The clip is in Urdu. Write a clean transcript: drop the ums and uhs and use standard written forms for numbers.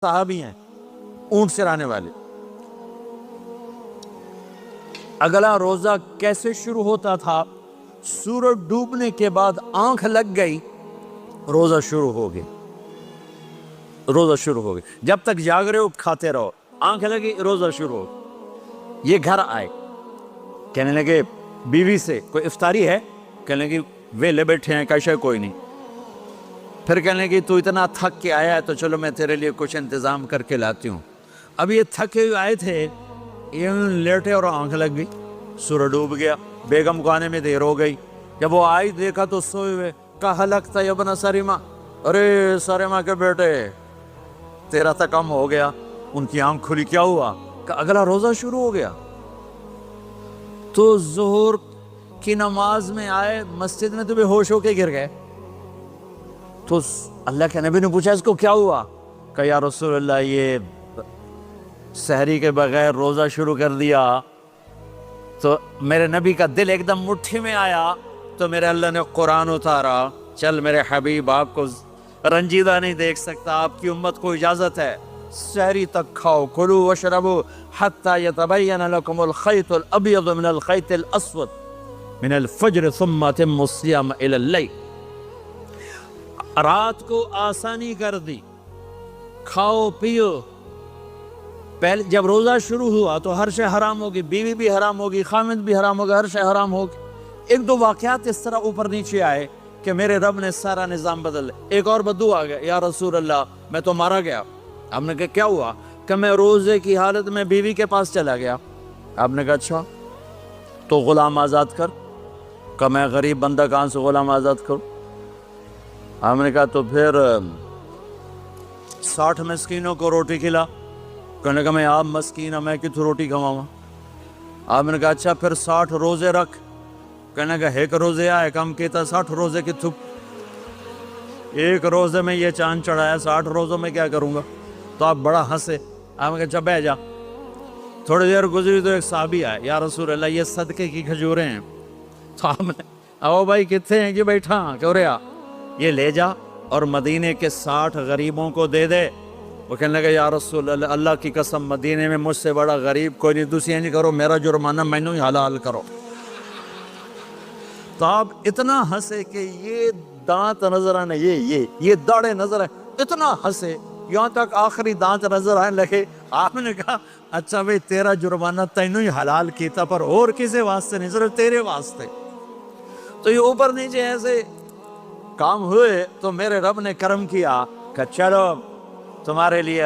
صحابی ہیں اونٹ چرانے والے. اگلا روزہ کیسے شروع ہوتا تھا؟ سورج ڈوبنے کے بعد آنکھ لگ گئی، روزہ شروع ہو گئی. روزہ شروع ہو گئی، جب تک جاگ رہے ہو کھاتے رہو، آنکھ لگی روزہ شروع ہو. یہ گھر آئے، کہنے لگے بیوی سے کوئی افطاری ہے؟ کہنے لگے ویلے بیٹھے ہیں، کیسے کوئی نہیں. پھر کہنے لگے تو اتنا تھک کے آیا ہے تو چلو میں تیرے لیے کچھ انتظام کر کے لاتی ہوں. اب یہ تھکے ہوئے آئے تھے، یہ لیٹے اور آنکھ لگ گئی، سورج ڈوب گیا. بیگم کو آنے میں دیر ہو گئی. جب وہ آئی دیکھا تو سوئے ہوئے. کہا لگتا ہے ابن سریمہ، ارے سریمہ کے بیٹے تیرا تو کم ہو گیا. ان کی آنکھ کھلی، کیا ہوا؟ کہ اگلا روزہ شروع ہو گیا. تو ظہر کی نماز میں آئے مسجد میں تو بے ہوش ہو کے گر گئے. تو اللہ کے نبی نے پوچھا اس کو کیا ہوا؟ کہ یا رسول اللہ یہ سحری کے بغیر روزہ شروع کر دیا. تو میرے نبی کا دل ایک دم مٹھی میں آیا، تو میرے اللہ نے قرآن اتارا، چل میرے حبیب آپ کو رنجیدہ نہیں دیکھ سکتا، آپ کی امت کو اجازت ہے سحری تک کھاؤ، کلوا واشربوا حتی یتبین لکم الخیط الابیض من الخیط الاسود من الفجر ثم اتموا الصیام الی اللیل. رات کو آسانی کر دی، کھاؤ پیو. پہلے جب روزہ شروع ہوا تو ہر شے حرام ہوگی، بیوی بھی حرام ہوگی، خامد بھی حرام ہوگا، ہر شے حرام ہوگی. ایک دو واقعات اس طرح اوپر نیچے آئے کہ میرے رب نے سارا نظام بدل. ایک اور بدو آ گیا، یا رسول اللہ میں تو مارا گیا. آپ نے کہا کیا ہوا؟ کہ میں روزے کی حالت میں بیوی کے پاس چلا گیا. آپ نے کہا اچھا تو غلام آزاد کر. کہ میں غریب بندہ کہاں سے غلام آزاد کروں؟ آپ نے کہا تو پھر 60 مسکینوں کو روٹی کھلا. کہنے کا میں آپ مسکین ہوں، میں کتوں روٹی کھواؤں؟ آپ نے کہا اچھا پھر 60 روزے رکھ. کہنے کا ایک روزے آئے کم کیتا 60 روزے کتوں؟ ایک روزے میں یہ چاند چڑھایا، 60 روزوں میں کیا کروں گا؟ تو آپ بڑا ہنسے. آپ نے کہا اچھا بیٹھ جا. تھوڑی دیر گزری تو ایک صحابی آئے، یا رسول اللہ یہ صدقے کی کھجوریں ہیں. تو آپ نے او بھائی کتنے ہیں کہ بیٹھا کیوں رہا، یہ لے جا اور مدینے کے 60 غریبوں کو دے دے. وہ کہنے لگا یا رسول اللہ اللہ کی قسم مدینے میں مجھ سے بڑا غریب کوئی نہیں، دوسری نہیں کرو، میرا جرمانہ مینوں ہی حلال کرو. تو آپ اتنا ہنسے کہ یہ دانت نظر آنے، یہ داڑھیں نظر آئے، اتنا ہنسے یہاں تک آخری دانت نظر آنے لگے. آپ نے کہا اچھا بھئی تیرا جرمانہ تینوں ہی حلال کیتا، پر اور کسی واسطے نہیں، صرف تیرے واسطے. تو یہ اوپر نیچے ایسے کام ہوئے تو میرے رب نے کرم کیا کہ چلو تمہارے لیے